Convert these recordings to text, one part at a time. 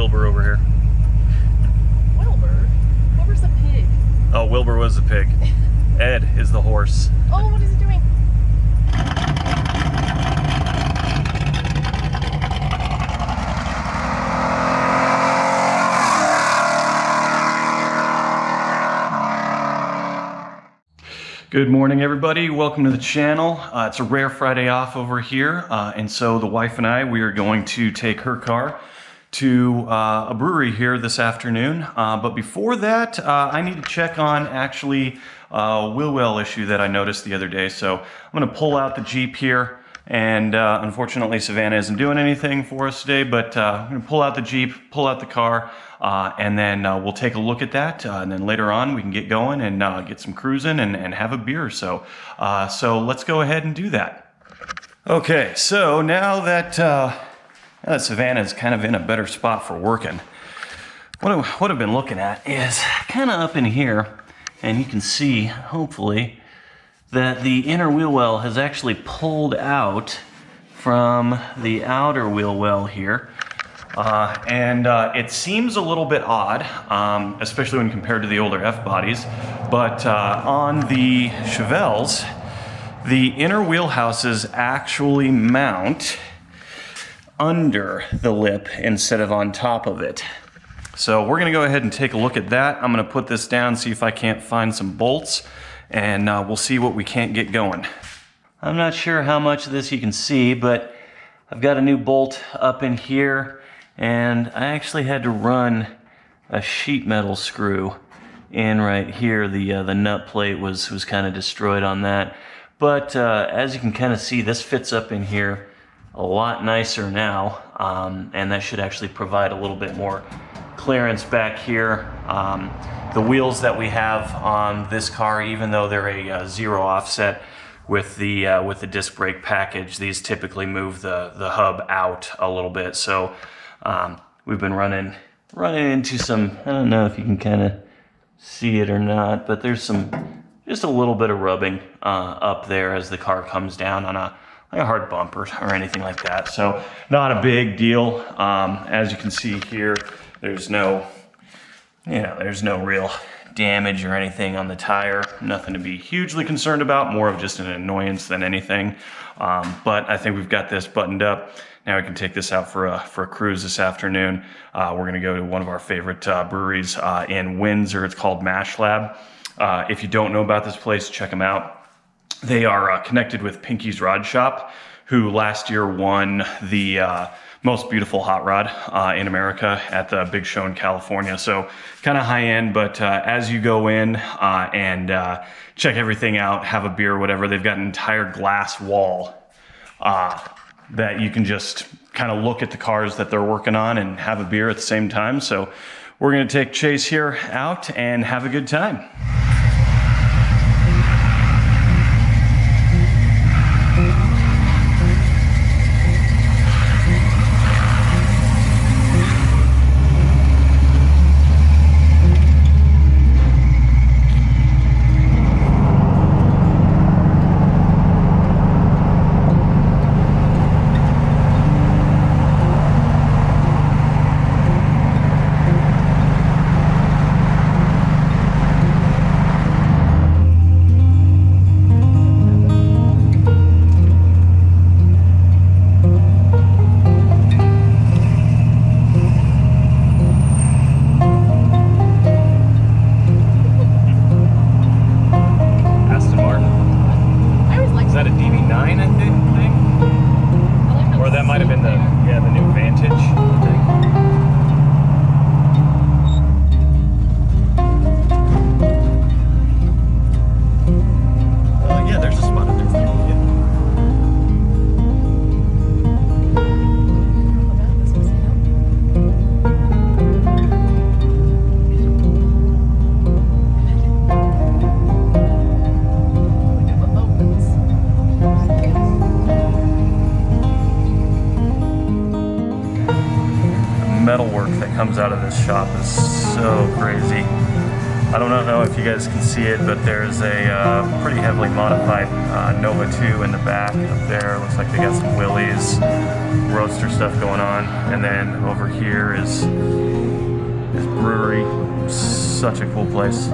Wilbur over here. Wilbur? Wilbur's the pig. Oh, Wilbur was the pig. Ed is the horse. Oh, what is he doing? Good morning, everybody. Welcome to the channel. It's a rare Friday off over here, and so the wife and I, we are going to take her car to a brewery here this afternoon. But before that, I need to check on actually a wheel well issue that I noticed the other day. So I'm going to pull out the Jeep here, and unfortunately Savannah isn't doing anything for us today, but I'm going to pull out the Jeep, pull out the car, and then we'll take a look at that, and then later on we can get going and get some cruising and have a beer. So let's go ahead and do that. Okay, so now that Savannah's kind of in a better spot for working, what I've been looking at is kind of up in here, and you can see, hopefully, that the inner wheel well has actually pulled out from the outer wheel well here. And it seems a little bit odd, especially when compared to the older F-bodies, but on the Chevelles, the inner wheelhouses actually mount under the lip instead of on top of it. So we're going to go ahead and take a look at that. I'm going to put this down, see if I can't find some bolts, and we'll see what we can't get going. I'm not sure how much of this you can see, but I've got a new bolt up in here. And I actually had to run a sheet metal screw in right here. The nut plate was kind of destroyed on that. But as you can kind of see, this fits up in here a lot nicer now. And that should actually provide a little bit more clearance back here. The wheels that we have on this car, even though they're a zero offset with the disc brake package, these typically move the hub out a little bit. So we've been running into some, I don't know if you can kind of see it or not, but there's just a little bit of rubbing up there as the car comes down on a hard bump or anything like that. So not a big deal. As you can see here, there's no real damage or anything on the tire. Nothing to be hugely concerned about, more of just an annoyance than anything. But I think we've got this buttoned up. Now we can take this out for a cruise this afternoon. We're going to go to one of our favorite breweries in Windsor. It's called Mash Lab. If you don't know about this place, check them out. They are connected with Pinky's Rod Shop, who last year won the most beautiful hot rod in America at the big show in California. So kind of high end, but as you go in and check everything out, have a beer, whatever, they've got an entire glass wall that you can just kind of look at the cars that they're working on and have a beer at the same time. So we're going to take Chase here out and have a good time. metalwork that comes out of this shop is so crazy. I don't know if you guys can see it, but there's a pretty heavily modified Nova 2 in the back up there. Looks like they got some Willys roadster stuff going on. And then over here is brewery. Such a cool place.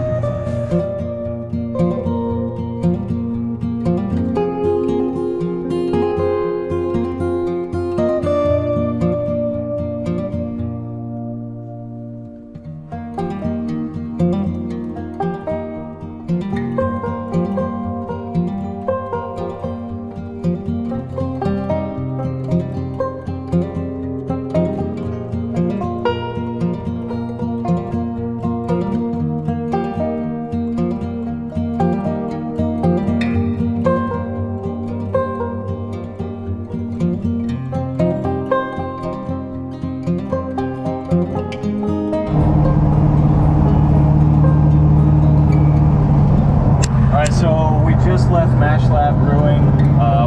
So we just left Mash Lab Brewing.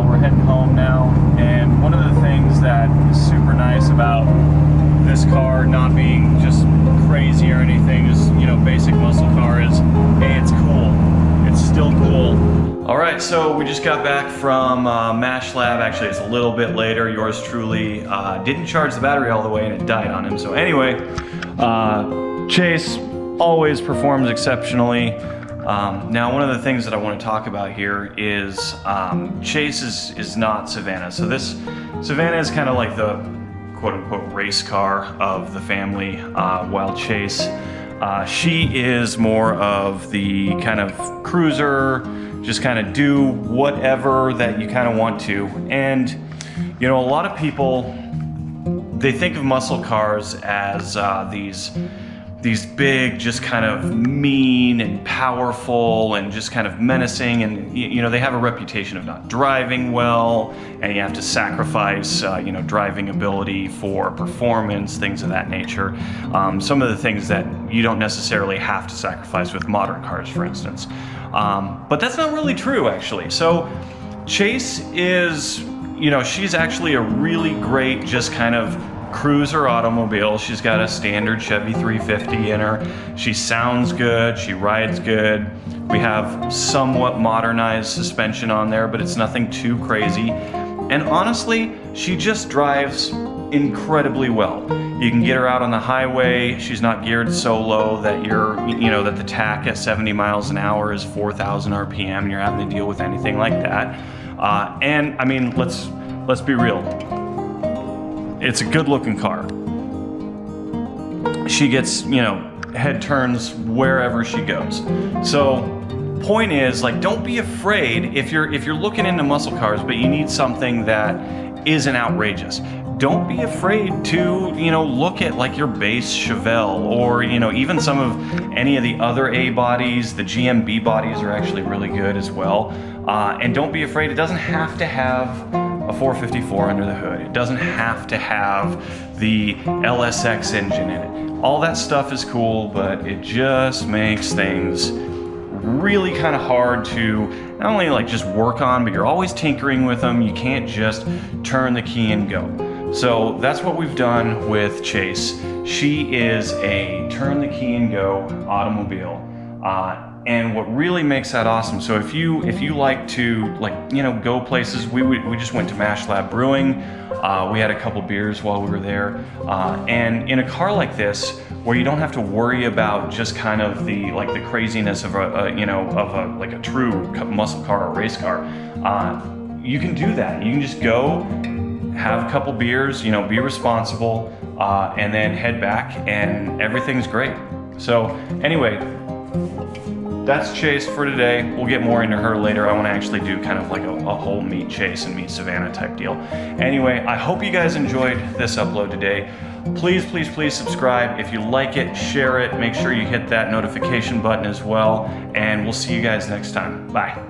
We're heading home now, and one of the things that is super nice about this car not being just crazy or anything, just, you know, basic muscle car, is hey, it's cool. It's still cool. All right, so we just got back from Mash Lab. Actually, it's a little bit later. Yours truly didn't charge the battery all the way, and it died on him. So anyway, Chase always performs exceptionally. Now, one of the things that I want to talk about here is Chase is not Savannah. So this Savannah is kind of like the quote-unquote race car of the family, while Chase, she is more of the kind of cruiser, just kind of do whatever that you kind of want to. And, you know, a lot of people, they think of muscle cars as these big, just kind of mean and powerful and just kind of menacing, and you know, they have a reputation of not driving well, and you have to sacrifice you know, driving ability for performance, things of that nature. Some of the things that you don't necessarily have to sacrifice with modern cars, for instance. But that's not really true, actually. So Chase is, you know, she's actually a really great, just kind of cruiser automobile. She's got a standard Chevy 350 in her. She sounds good, she rides good. We have somewhat modernized suspension on there, but it's nothing too crazy. And honestly, she just drives incredibly well. You can get her out on the highway. She's not geared so low that that the tach at 70 miles an hour is 4,000 RPM and you're having to deal with anything like that. And I mean, let's be real. It's a good looking car. She gets, you know, head turns wherever she goes. So point is, like, don't be afraid if you're looking into muscle cars, but you need something that isn't outrageous. Don't be afraid to, you know, look at like your base Chevelle, or, you know, even some of any of the other A bodies. The GMB bodies are actually really good as well. And don't be afraid. It doesn't have to have a 454 under the hood. It doesn't have to have the LSX engine in it. All that stuff is cool, but it just makes things really kind of hard to not only like just work on, but you're always tinkering with them. You can't just turn the key and go. So that's what we've done with Chase. She is a turn the key and go automobile. And what really makes that awesome, so if you like to, like, you know, go places, we just went to Mash Lab Brewing. We had a couple beers while we were there, and in a car like this, where you don't have to worry about just kind of the craziness of a true muscle car or race car, you can do that. You can just go, have a couple beers, you know, be responsible, and then head back, and everything's great. So anyway, that's Chase for today. We'll get more into her later. I want to actually do kind of like a whole meet Chase and meet Savannah type deal. Anyway, I hope you guys enjoyed this upload today. Please, please, please subscribe. If you like it, share it. Make sure you hit that notification button as well. And we'll see you guys next time. Bye.